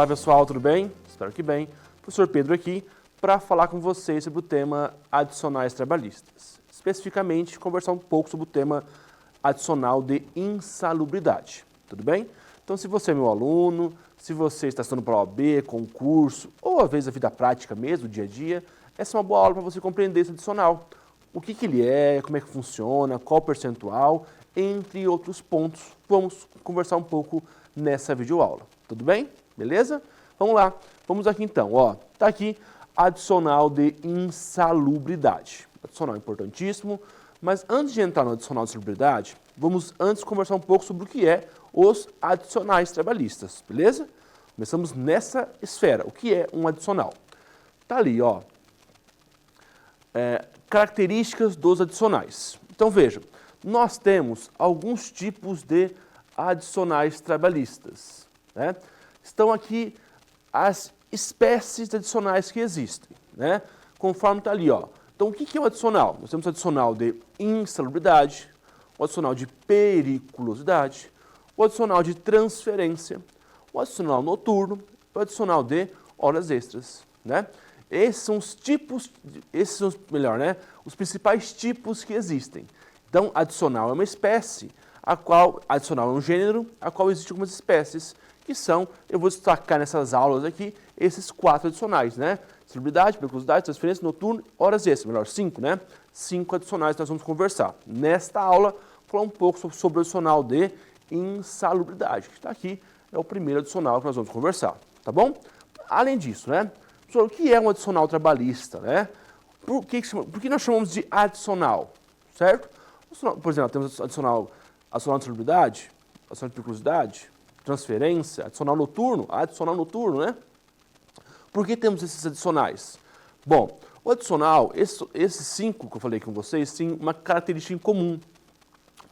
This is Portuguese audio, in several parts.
Olá pessoal, tudo bem? Espero que bem. Professor Pedro aqui para falar com vocês sobre o tema adicionais trabalhistas. Especificamente, conversar um pouco sobre o tema adicional de insalubridade. Tudo bem? Então, se você é meu aluno, se você está estudando para a OAB, concurso, ou às vezes a vida prática mesmo, dia a dia, essa é uma boa aula para você compreender esse adicional. O que ele é, como é que funciona, qual o percentual, entre outros pontos. Vamos conversar um pouco nessa videoaula. Tudo bem? Beleza? Vamos lá. Vamos aqui então. Ó, tá aqui adicional de insalubridade. Adicional importantíssimo, mas antes de entrar no adicional de insalubridade, vamos antes conversar um pouco sobre o que é os adicionais trabalhistas, beleza? Começamos nessa esfera. O que é um adicional? Tá ali, ó. Características dos adicionais. Então veja, nós temos alguns tipos de adicionais trabalhistas, né? Estão aqui as espécies de adicionais que existem, né? Conforme está ali, ó. Então o que é o adicional? Nós temos o adicional de insalubridade, o adicional de periculosidade, o adicional de transferência, o adicional noturno, o adicional de horas extras, né? Esses são os tipos, os principais tipos que existem. Então, adicional é uma espécie, adicional é um gênero, a qual existem algumas espécies, que são, eu vou destacar nessas aulas aqui, esses 4 adicionais, né? Insalubridade, periculosidade, transferência, noturno, horas extras, 5, né? 5 adicionais nós vamos conversar. Nesta aula, falar um pouco sobre o adicional de insalubridade, que está aqui, é o primeiro adicional que nós vamos conversar, tá bom? Além disso, né? O que é um adicional trabalhista, né? Por que nós chamamos de adicional, certo? Por exemplo, temos adicional de insalubridade, adicional de periculosidade, transferência, adicional noturno, né? Por que temos esses adicionais? Bom, o adicional, esses 5 que eu falei com vocês, têm uma característica em comum.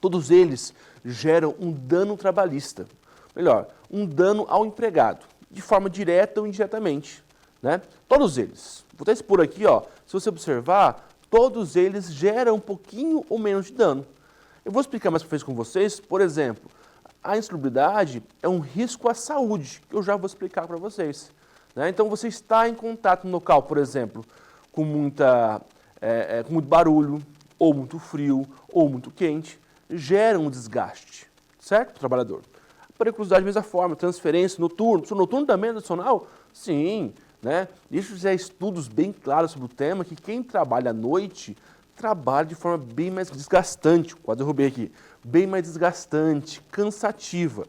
Todos eles geram um dano trabalhista. Melhor, um dano ao empregado, de forma direta ou indiretamente, né? Todos eles. Vou até expor aqui, ó, se você observar, todos eles geram um pouquinho ou menos de dano. Eu vou explicar mais para frente com vocês, por exemplo, a insalubridade é um risco à saúde, que eu já vou explicar para vocês, né? Então, você está em contato no local, por exemplo, com muito barulho, ou muito frio, ou muito quente, gera um desgaste, certo, pro trabalhador? A periculosidade, da mesma forma, transferência, noturno. O noturno também é adicional? Sim, né? Isso já estudos bem claros sobre o tema, que quem trabalha à noite trabalha de forma bem mais desgastante, quase derrubei aqui, bem mais desgastante, cansativa.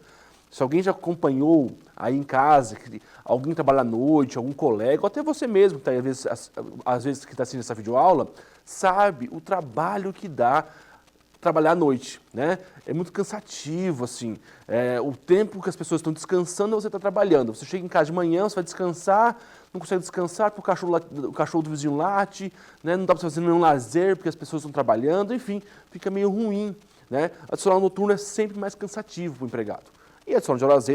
Se alguém já acompanhou aí em casa, alguém trabalha à noite, algum colega, ou até você mesmo, que tá, às vezes que está assistindo essa videoaula, sabe o trabalho que dá trabalhar à noite, né? É muito cansativo, assim, o tempo que as pessoas estão descansando, você está trabalhando. Você chega em casa de manhã, você vai descansar, não consegue descansar porque o cachorro do vizinho late, né? Não dá para fazer nenhum lazer porque as pessoas estão trabalhando, enfim, fica meio ruim, né? Adicional noturno é sempre mais cansativo para o empregado. E adicional de horas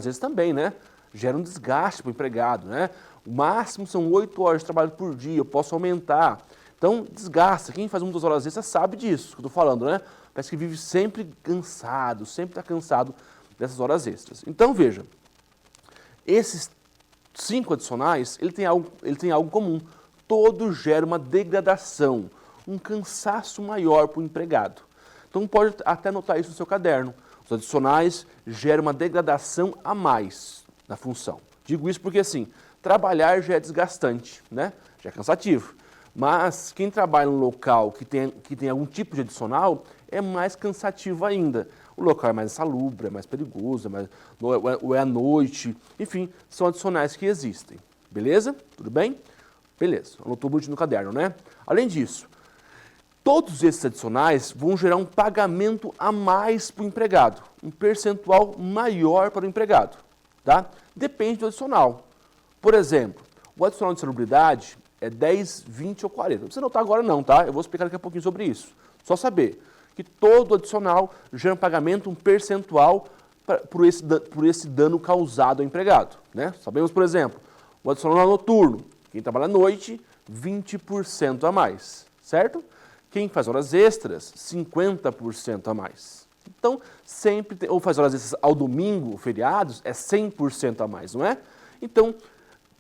extras também, né? Gera um desgaste para o empregado, né? O máximo são 8 horas de trabalho por dia, eu posso aumentar. Então, desgasta. Quem faz muitas horas extras sabe disso que eu estou falando, né? Parece que vive sempre cansado, sempre está cansado dessas horas extras. Então, veja, esses 5 adicionais, ele tem algo comum. Todos geram uma degradação, um cansaço maior para o empregado. Então, pode até anotar isso no seu caderno. Os adicionais geram uma degradação a mais na função. Digo isso porque, assim, trabalhar já é desgastante, né? Já é cansativo. Mas quem trabalha em um local que tem algum tipo de adicional é mais cansativo ainda. O local é mais insalubre, é mais perigoso, ou é à noite, enfim, são adicionais que existem. Beleza? Tudo bem? Beleza, anotou bonitinho no caderno, né? Além disso, todos esses adicionais vão gerar um pagamento a mais para o empregado, um percentual maior para o empregado, tá? Depende do adicional. Por exemplo, o adicional de insalubridade é 10, 20 ou 40. Não precisa anotar agora não, tá? Eu vou explicar daqui a pouquinho sobre isso. Só saber que todo adicional gera um pagamento, um percentual por esse dano causado ao empregado, né? Sabemos, por exemplo, o adicional noturno, quem trabalha à noite, 20% a mais, certo? Quem faz horas extras, 50% a mais. Então, sempre, ou faz horas extras ao domingo, feriados, é 100% a mais, não é? Então,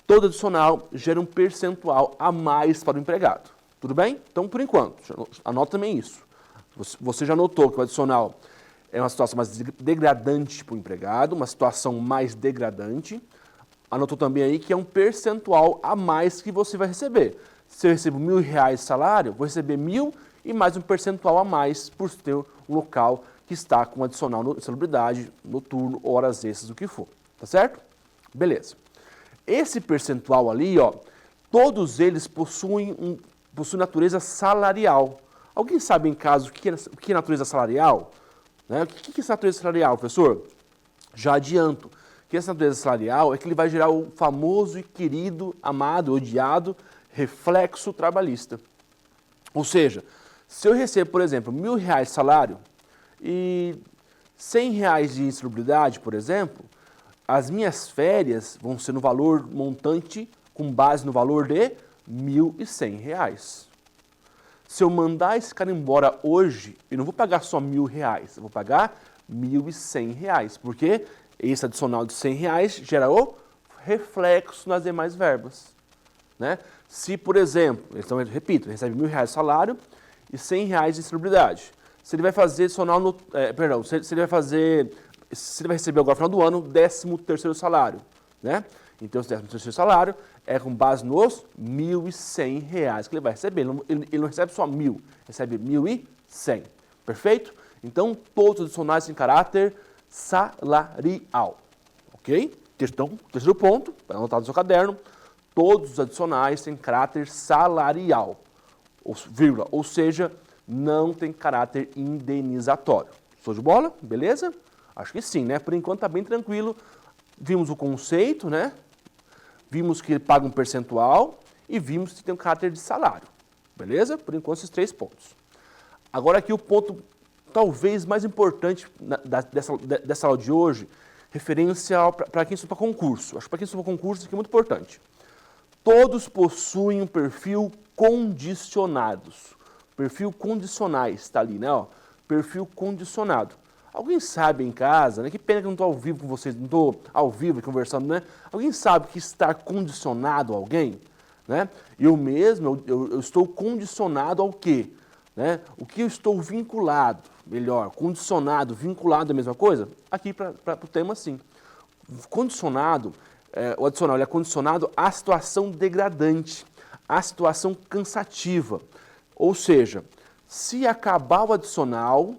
todo adicional gera um percentual a mais para o empregado. Tudo bem? Então, por enquanto, anota também isso. Você já notou que o adicional é uma situação mais degradante para o empregado, uma situação mais degradante. Anotou também aí que é um percentual a mais que você vai receber. Se eu recebo R$1.000 de salário, vou receber 1.000 e mais um percentual a mais por ter um local que está com adicional de insalubridade, noturno, horas extras, o que for. Tá certo? Beleza. Esse percentual ali, ó, todos eles possuem natureza salarial. Alguém sabe em casa o que é natureza salarial? Né? O que é essa natureza salarial, professor? Já adianto que essa natureza salarial é que ele vai gerar o famoso e querido, amado, odiado reflexo trabalhista. Ou seja, se eu recebo, por exemplo, R$1.000 de salário e R$100 de insalubridade, por exemplo, as minhas férias vão ser no valor montante com base no valor de R$1.100. Se eu mandar esse cara embora hoje, eu não vou pagar só R$1.000, eu vou pagar R$1.100, porque esse adicional de R$100 gera o reflexo nas demais verbas. Né? Se, por exemplo, então, eu repito, recebe R$1.000 de salário e R$100 de insalubridade. Se ele vai fazer adicional no, se ele vai receber agora no final do ano o 13º salário, né? Então, esse 13º salário é com base nos R$1.100 que ele vai receber. Ele não recebe só 1.000, recebe 1.100. Perfeito? Então, todos os adicionais em caráter salarial. Ok? Então, terceiro ponto, para anotar no seu caderno, todos os adicionais têm caráter salarial, ou seja, não tem caráter indenizatório. Show de bola? Beleza? Acho que sim, né? Por enquanto está bem tranquilo. Vimos o conceito, né? Vimos que ele paga um percentual e vimos que tem um caráter de salário. Beleza? Por enquanto, esses 3 pontos. Agora aqui o ponto talvez mais importante dessa aula de hoje, referência para quem estuda para concurso. Acho que para quem estuda para concurso isso aqui é muito importante. Todos possuem um perfil condicionados. Perfil condicionais, está ali, né? Ó, perfil condicionado. Alguém sabe em casa, né? Que pena que eu não estou ao vivo com vocês, não estou ao vivo conversando, né? Alguém sabe que estar condicionado a alguém? Né? Eu mesmo, eu estou condicionado ao quê? Né? O que eu estou vinculado, melhor, condicionado, vinculado é a mesma coisa? Aqui para o tema, sim. Condicionado, o adicional ele é condicionado à situação degradante, à situação cansativa. Ou seja, se acabar o adicional,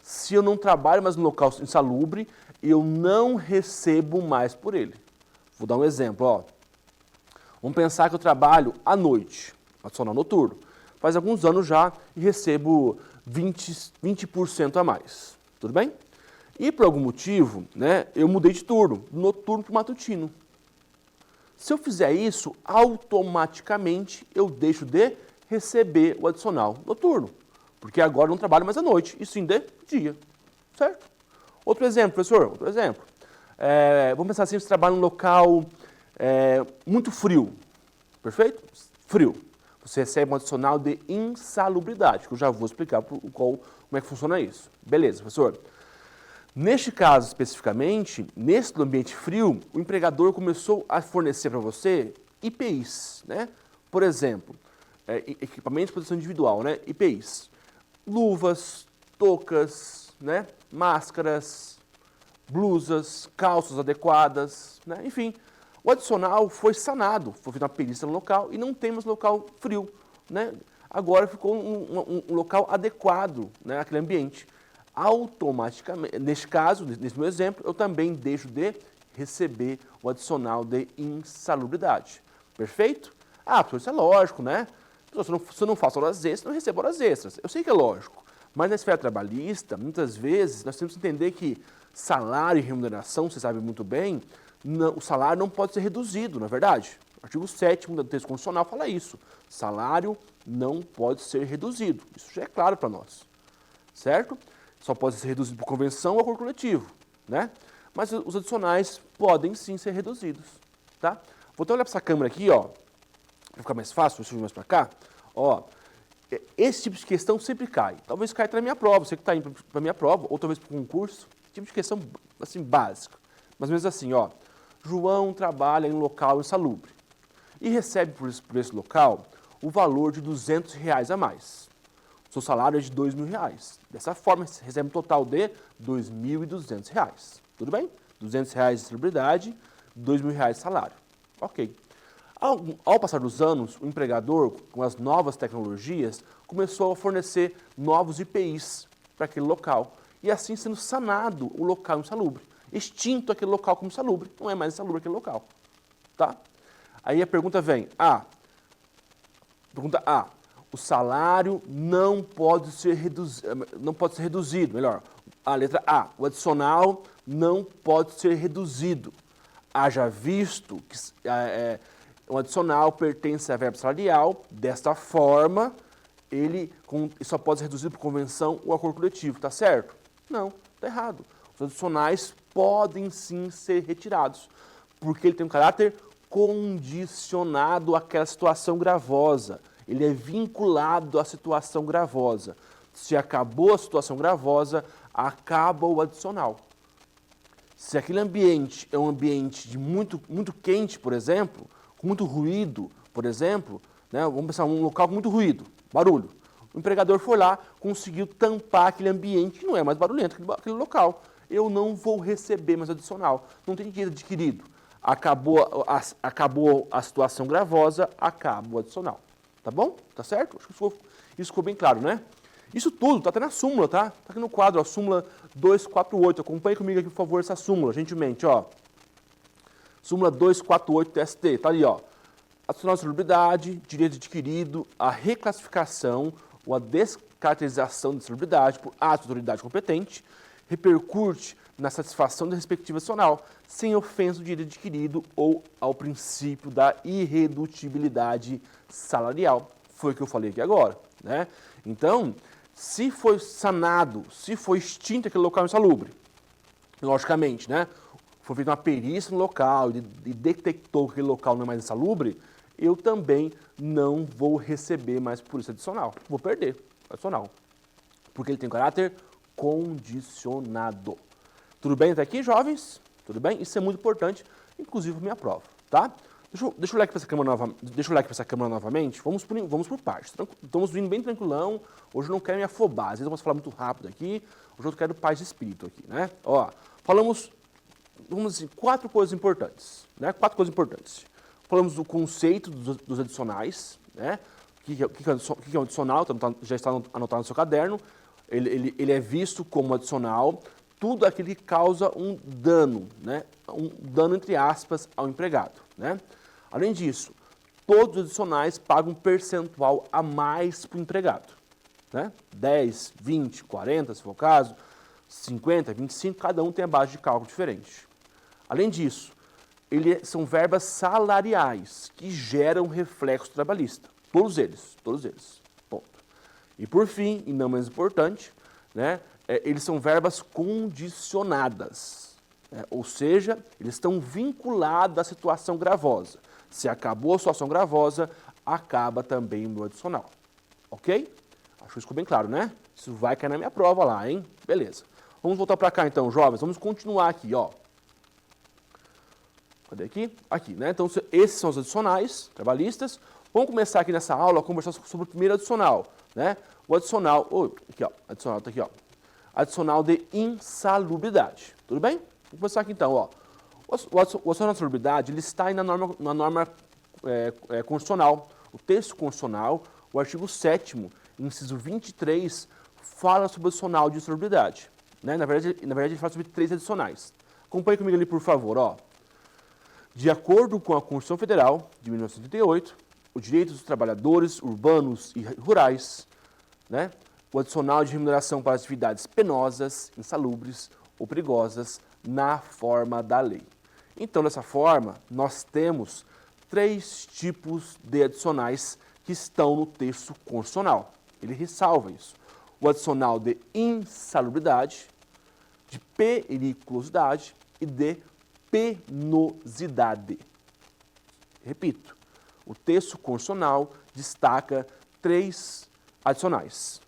se eu não trabalho mais no local insalubre, eu não recebo mais por ele. Vou dar um exemplo, ó. Vamos pensar que eu trabalho à noite, adicional noturno. Faz alguns anos já e recebo 20% a mais. Tudo bem? E por algum motivo, né, eu mudei de turno, do noturno para o matutino. Se eu fizer isso, automaticamente eu deixo de receber o adicional noturno. Porque agora eu não trabalho mais à noite, e sim de dia. Certo? Outro exemplo, professor, outro exemplo. Vamos pensar assim, você trabalha num local muito frio. Perfeito? Frio. Você recebe um adicional de insalubridade, que eu já vou explicar como é que funciona isso. Beleza, professor? Neste caso especificamente, nesse ambiente frio, o empregador começou a fornecer para você EPIs, né? Por exemplo, equipamentos de proteção individual, né? EPIs. Luvas, toucas, né? Máscaras, blusas, calças adequadas, né? Enfim, o adicional foi sanado, foi feita uma perícia no local e não temos local frio, né? Agora ficou um local adequado, né, àquele ambiente. Automaticamente, neste caso, nesse meu exemplo, eu também deixo de receber o adicional de insalubridade. Perfeito? Ah, professor, isso é lógico, né? Se eu não faço horas extras, não recebo horas extras. Eu sei que é lógico, mas na esfera trabalhista, muitas vezes, nós temos que entender que salário e remuneração, você sabe muito bem, o salário não pode ser reduzido, não é verdade? O artigo 7º do texto constitucional fala isso. Salário não pode ser reduzido. Isso já é claro para nós. Certo? Só pode ser reduzido por convenção ou acordo coletivo, né? Mas os adicionais podem sim ser reduzidos, tá? Vou até olhar para essa câmera aqui, ó, para ficar mais fácil, deixa eu vir mais para cá. Ó, esse tipo de questão sempre cai. Talvez caia até na minha prova, você que está indo para a minha prova, ou talvez para um concurso, tipo de questão assim, básica. Mas mesmo assim, ó, João trabalha em um local insalubre e recebe por esse local o valor de R$ 200 a mais. Seu salário é de R$ 2.000. Dessa forma, você recebe um total de R$ 2.200. Tudo bem? R$ 200 de celebridade, R$ 2.000 de salário. Ok. Ao passar dos anos, o empregador, com as novas tecnologias, começou a fornecer novos IPIs para aquele local. E assim sendo sanado o local insalubre. Extinto aquele local como insalubre. Não é mais insalubre aquele local. Tá? Aí a pergunta vem. Pergunta A. O salário não pode ser reduzido. Melhor, a letra A. O adicional não pode ser reduzido. Haja visto que o adicional pertence à verba salarial. Desta forma, ele só pode ser reduzido por convenção ou acordo coletivo. Tá certo? Não, tá errado. Os adicionais podem sim ser retirados, porque ele tem um caráter condicionado àquela situação gravosa. Ele é vinculado à situação gravosa. Se acabou a situação gravosa, acaba o adicional. Se aquele ambiente é um ambiente muito quente, por exemplo, com muito ruído, por exemplo, né, vamos pensar um local com muito ruído, barulho. O empregador foi lá, conseguiu tampar aquele ambiente que não é mais barulhento, aquele local. Eu não vou receber mais adicional. Não tem dinheiro adquirido. Acabou a situação gravosa, acaba o adicional. Tá bom? Tá certo? Acho que isso ficou bem claro, né? Isso tudo está até na súmula, tá? Está aqui no quadro, a súmula 248. Acompanhe comigo aqui, por favor, essa súmula, gentilmente, ó. Súmula 248 TST, tá ali, ó. Adicional de salubridade, direito adquirido, a reclassificação ou a descaracterização de salubridade por ato de autoridade competente repercute na satisfação da respectiva adicional, sem ofensa do direito adquirido ou ao princípio da irredutibilidade salarial. Foi o que eu falei aqui agora, né? Então, se foi sanado, se foi extinto aquele local insalubre, logicamente, né? Foi feita uma perícia no local e detectou que aquele local não é mais insalubre, eu também não vou receber mais por isso adicional. Vou perder adicional, porque ele tem caráter condicionado. Tudo bem até aqui, jovens? Tudo bem? Isso é muito importante, inclusive para minha prova, tá? Deixa eu olhar aqui para essa câmera novamente. Vamos por partes. Estamos vindo bem tranquilão. Hoje eu não quero me afobar. Às vezes eu posso falar muito rápido aqui. Hoje eu quero paz de espírito aqui, né? Ó, falamos, vamos dizer, 4 coisas importantes, né? 4 coisas importantes. Falamos do conceito dos adicionais, né? O que é um adicional? Já está anotado no seu caderno. Ele é visto como adicional tudo aquilo que causa um dano, né? Um dano entre aspas ao empregado, né? Além disso, todos os adicionais pagam um percentual a mais para o empregado, né? 10, 20, 40, se for o caso, 50, 25, cada um tem a base de cálculo diferente. Além disso, são verbas salariais que geram reflexo trabalhista. Todos eles, ponto. E por fim, e não menos importante, né? Eles são verbas condicionadas, né? Ou seja, eles estão vinculados à situação gravosa. Se acabou a situação gravosa, acaba também o meu adicional. Ok? Acho que ficou bem claro, né? Isso vai cair na minha prova lá, hein? Beleza. Vamos voltar para cá então, jovens. Vamos continuar aqui, ó. Cadê aqui? Aqui, né? Então, esses são os adicionais trabalhistas. Vamos começar aqui nessa aula a conversar sobre o primeiro adicional, né? O adicional, aqui ó, adicional tá aqui ó. Adicional de insalubridade. Tudo bem? Vamos começar aqui então, ó. O adicional de insalubridade, ele está aí na norma constitucional. O texto constitucional, o artigo 7º, inciso 23, fala sobre o adicional de insalubridade, né? Na verdade, ele fala sobre 3 adicionais. Acompanhe comigo ali, por favor, ó. De acordo com a Constituição Federal de 1988, o direito dos trabalhadores urbanos e rurais, né? O adicional de remuneração para atividades penosas, insalubres ou perigosas na forma da lei. Então, dessa forma, nós temos 3 tipos de adicionais que estão no texto constitucional. Ele ressalva isso. O adicional de insalubridade, de periculosidade e de penosidade. Repito, o texto constitucional destaca 3 adicionais.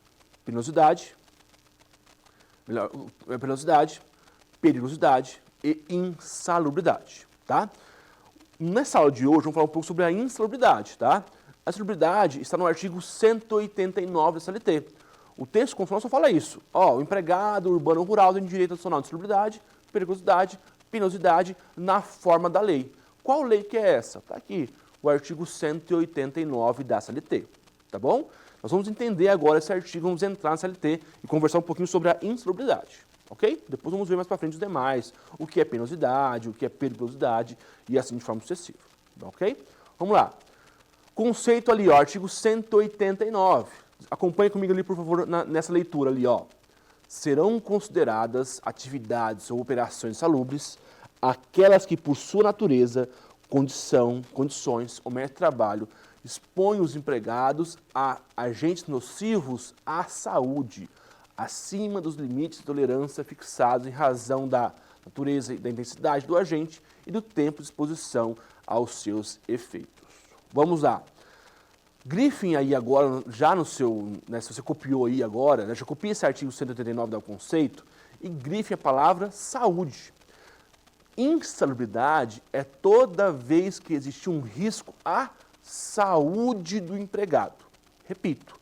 Penosidade, perigosidade e insalubridade, tá? Nessa aula de hoje, vamos falar um pouco sobre a insalubridade, tá? A insalubridade está no artigo 189 da CLT. O texto constitucional só fala isso. Ó, o empregado urbano ou rural tem direito adicional de insalubridade, perigosidade, penosidade na forma da lei. Qual lei que é essa? Está aqui, o artigo 189 da CLT, tá bom? Nós vamos entender agora esse artigo, vamos entrar na CLT e conversar um pouquinho sobre a insalubridade, ok? Depois vamos ver mais para frente os demais, o que é penosidade, o que é perigosidade e assim de forma sucessiva, ok? Vamos lá. Conceito ali, ó, artigo 189. Acompanhe comigo ali, por favor, nessa leitura ali, ó. Serão consideradas atividades ou operações insalubres aquelas que, por sua natureza, condições ou método de trabalho, expõem os empregados a agentes nocivos à saúde, acima dos limites de tolerância fixados em razão da natureza e da intensidade do agente e do tempo de exposição aos seus efeitos. Vamos lá. Grifem aí agora, já no seu, né, se você copiou aí agora, né, já copie esse artigo 189 do conceito e grifem a palavra saúde. Insalubridade é toda vez que existe um risco à saúde do empregado. Repito,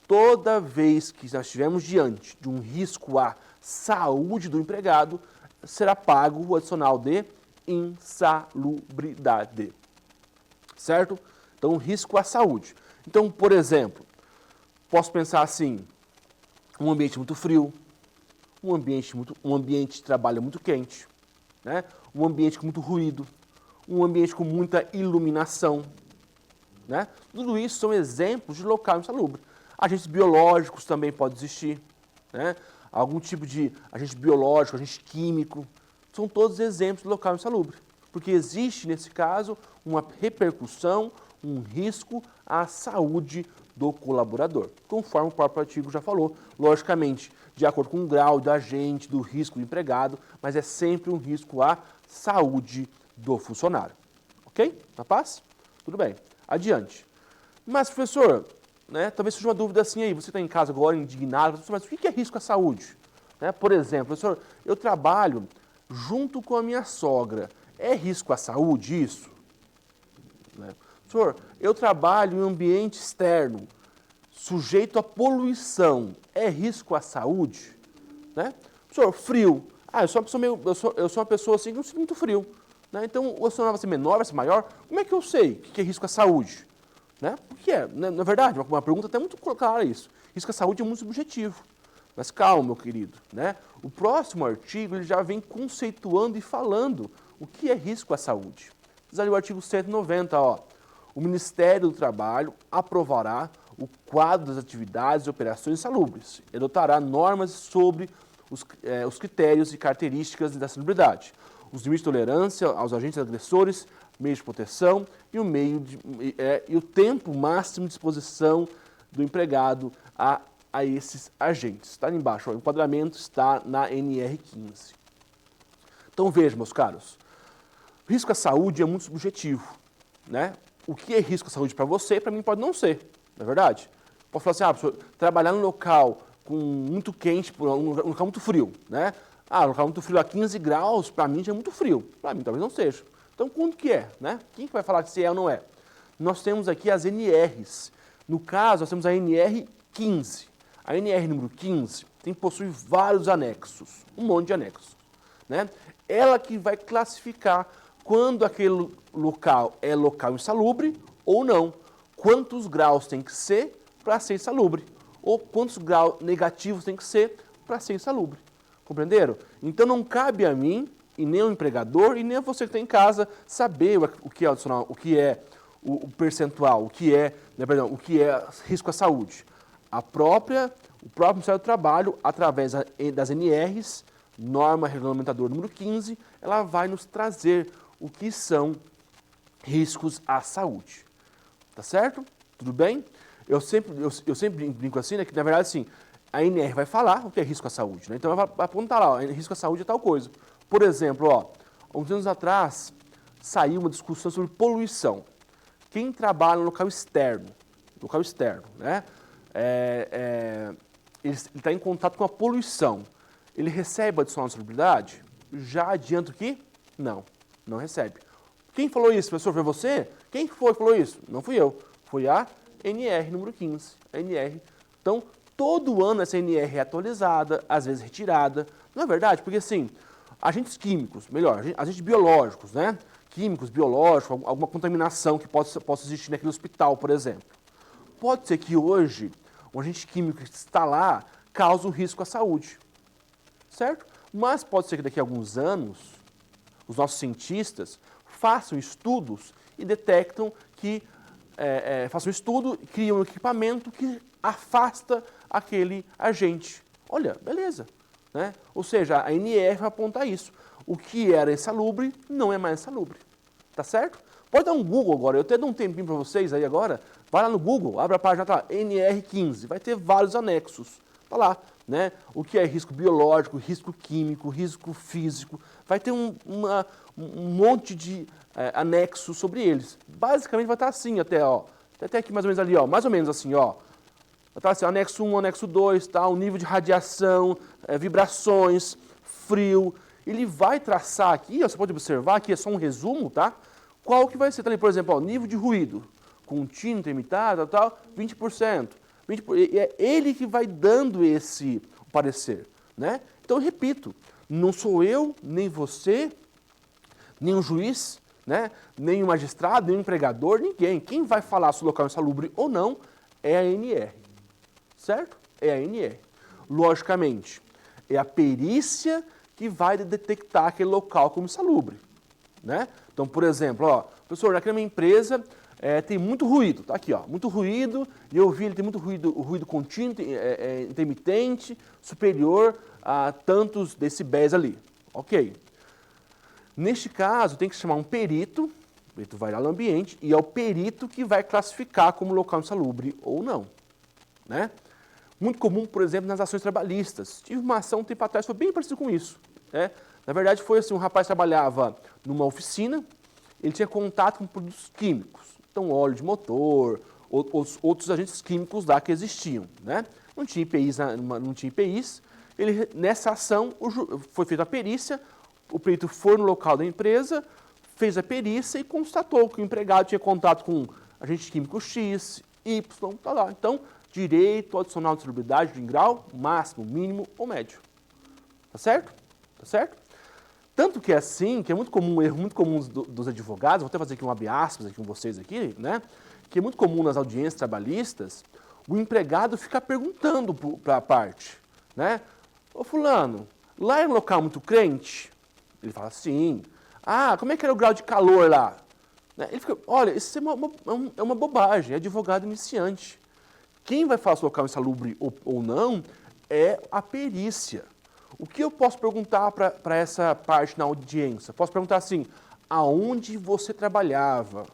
toda vez que nós estivermos diante de um risco à saúde do empregado, será pago o adicional de insalubridade. Certo? Então, risco à saúde. Então, por exemplo, posso pensar assim, um ambiente muito frio, um ambiente de trabalho muito quente, né? Um ambiente com muito ruído, um ambiente com muita iluminação, né? Tudo isso são exemplos de local insalubre. Agentes biológicos também podem existir, né? Algum tipo de agente biológico, agente químico, são todos exemplos de local insalubre, porque existe, nesse caso, uma repercussão, um risco à saúde do colaborador, conforme o próprio artigo já falou, logicamente, de acordo com o grau do agente, do risco do empregado, mas é sempre um risco à saúde do funcionário. Ok? Na paz? Tudo bem. Adiante. Mas, professor, né, talvez surja uma dúvida assim aí, você está em casa agora indignado, mas o que é risco à saúde? Né, por exemplo, professor, eu trabalho junto com a minha sogra, é risco à saúde isso? Né? Professor, eu trabalho em um ambiente externo, sujeito à poluição, é risco à saúde? Né? Professor, frio. Ah, eu sou uma pessoa assim que não sinto muito frio. Né? Então, o adicional vai ser menor, vai ser maior. Como é que eu sei o que é risco à saúde? Né? Porque na verdade, uma pergunta até muito clara isso. Risco à saúde é muito subjetivo. Mas calma, meu querido. Né? O próximo artigo ele já vem conceituando e falando o que é risco à saúde. Diz ali o artigo 190, ó. O Ministério do Trabalho aprovará o quadro das atividades e operações insalubres e adotará normas sobre os critérios e características da salubridade, os limites de tolerância aos agentes agressores, meios de proteção e o tempo máximo de exposição do empregado a esses agentes. Está ali embaixo, ó, o enquadramento está na NR15. Então veja, meus caros, risco à saúde é muito subjetivo, né? O que é risco à saúde para você, para mim pode não ser, não é verdade? Posso falar assim, professor, trabalhar num local com muito quente, um local muito frio, né? Ah, um local muito frio a 15 graus, para mim já é muito frio, para mim talvez não seja. Então, quanto que é, né? Quem que vai falar que se é ou não é? Nós temos aqui as NRs. No caso, nós temos a NR15. A NR número 15 possui vários anexos, um monte de anexos, né? Ela que vai classificar quando aquele local é local insalubre ou não. Quantos graus tem que ser para ser insalubre? Ou quantos graus negativos tem que ser para ser insalubre? Compreenderam? Então não cabe a mim, e nem ao empregador, e nem a você que está em casa, saber o que é adicional, o que é o percentual, o que é risco à saúde. O próprio Ministério do Trabalho, através das NRs, norma regulamentadora número 15, ela vai nos trazer o que são riscos à saúde. Tá certo? Tudo bem? Eu sempre brinco assim, né, que na verdade assim, a NR vai falar o que é risco à saúde, né? Então ela vai apontar lá, ó, risco à saúde é tal coisa. Por exemplo, ó, uns anos atrás saiu uma discussão sobre poluição. Quem trabalha no local externo, né, ele está em contato com a poluição, ele recebe adicional de insalubridade? Já adianto que não, não recebe. Quem falou isso, professor? Foi você? Quem foi que falou isso? Não fui eu. Foi a NR número 15. A NR. Então, todo ano essa NR é atualizada, às vezes retirada. Não é verdade? Porque assim, agentes químicos, melhor, agentes biológicos, né? Químicos, biológicos, alguma contaminação que possa existir naquele hospital, por exemplo. Pode ser que hoje um agente químico que está lá cause um risco à saúde, certo? Mas pode ser que daqui a alguns anos os nossos cientistas façam estudos e detectam que, façam um estudo, criam um equipamento que afasta aquele agente. Olha, beleza. Né? Ou seja, a NR vai apontar isso. O que era insalubre não é mais insalubre. Tá certo? Pode dar um Google agora, eu até dou um tempinho para vocês aí agora. Vai lá no Google, abre a página, tá lá, NR15, vai ter vários anexos. Tá lá, né? O que é risco biológico, risco químico, risco físico. Vai ter um monte de anexos sobre eles. Basicamente vai estar assim até, ó. Até aqui mais ou menos ali, ó. Mais ou menos assim, ó. Vai estar assim, anexo 1, anexo 2, tá? O nível de radiação, vibrações, frio. Ele vai traçar aqui, ó, você pode observar, aqui é só um resumo, tá? Qual que vai ser, tá ali, por exemplo, ó, nível de ruído, contínuo, intermitado, tal, 20%. E é ele que vai dando esse parecer, né? Então, eu repito, não sou eu, nem você, nem um juiz, né? Nem um magistrado, nem um empregador, ninguém. Quem vai falar se o local é insalubre ou não é a ANR, certo? É a ANR. Logicamente, é a perícia que vai detectar aquele local como insalubre, né? Então, por exemplo, ó, professor, aqui na minha empresa tem muito ruído, tá aqui, ó, muito ruído, e eu vi ele tem muito ruído, ruído contínuo, intermitente, superior a tantos decibéis ali, ok. Neste caso, tem que chamar um perito, o perito vai lá no ambiente, e é o perito que vai classificar como local insalubre ou não, né. Muito comum, por exemplo, nas ações trabalhistas. Tive uma ação um tempo atrás, foi bem parecido com isso, né. Na verdade, foi assim, um rapaz trabalhava numa oficina, ele tinha contato com produtos químicos, então óleo de motor, outros agentes químicos lá que existiam, né? Não tinha IPIs, não tinha IPIs. Nessa ação, foi feita a perícia, o perito foi no local da empresa, fez a perícia e constatou que o empregado tinha contato com agente químico X, Y, tá lá. Então, direito adicional de insalubridade em grau máximo, mínimo ou médio. Tá certo? Tá certo? Tanto que é assim, que é muito comum, um erro muito comum dos advogados, vou até fazer aqui um abre aspas aqui com vocês aqui, né? Que é muito comum nas audiências trabalhistas, o empregado fica perguntando para a parte, né? Ô fulano, lá é um local muito quente? Ele fala, sim. Ah, como é que era o grau de calor lá? Né? Ele fica, olha, isso é uma bobagem, é advogado iniciante. Quem vai falar se o local é insalubre ou não é a perícia. O que eu posso perguntar para essa parte na audiência? Posso perguntar assim, aonde você trabalhava?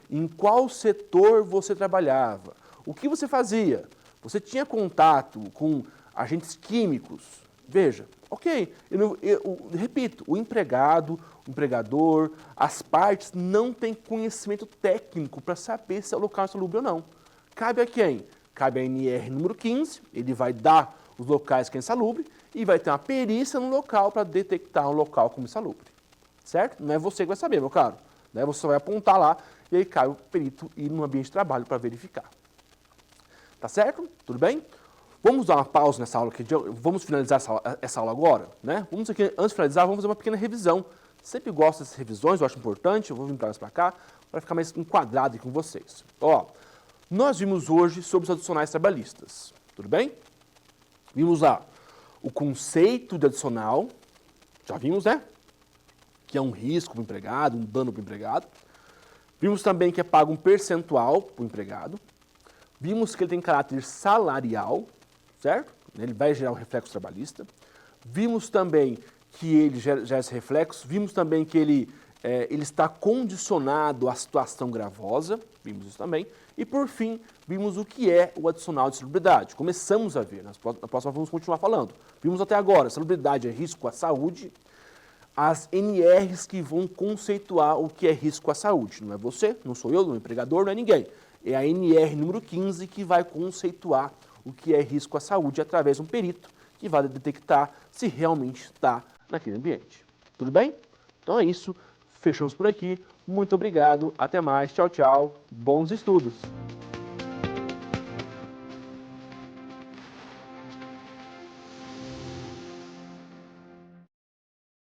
Em qual setor você trabalhava? O que você fazia? Você tinha contato com agentes químicos? Veja, ok, repito, o empregado, o empregador, as partes não têm conhecimento técnico para saber se é o local insalubre ou não. Cabe a quem? Cabe a NR número 15, ele vai dar os locais que é insalubre, e vai ter uma perícia no local para detectar um local como insalubre. Certo? Não é você que vai saber, meu caro. Né? Você vai apontar lá e aí cai o perito ir no ambiente de trabalho para verificar. Tá certo? Tudo bem? Vamos dar uma pausa nessa aula aqui. Vamos finalizar essa aula agora, né? Vamos aqui, antes de finalizar, vamos fazer uma pequena revisão. Sempre gosto dessas revisões, eu acho importante, eu vou vir para cá para ficar mais enquadrado aqui com vocês. Ó, nós vimos hoje sobre os adicionais trabalhistas. Tudo bem? Vimos lá o conceito de adicional, já vimos, né? Que é um risco para o empregado, um dano para o empregado. Vimos também que é pago um percentual para o empregado. Vimos que ele tem caráter salarial, certo? Ele vai gerar um reflexo trabalhista. Vimos também que ele gera esse reflexo. Vimos também que ele está condicionado à situação gravosa. Vimos isso também. E, por fim, vimos o que é o adicional de salubridade. Começamos a ver, na próxima vamos continuar falando. Vimos até agora, salubridade é risco à saúde, as NRs que vão conceituar o que é risco à saúde. Não é você, não sou eu, não é o empregador, não é ninguém. É a NR número 15 que vai conceituar o que é risco à saúde através de um perito que vai detectar se realmente está naquele ambiente. Tudo bem? Então é isso. Fechamos por aqui. Muito obrigado. Até mais. Tchau, tchau. Bons estudos.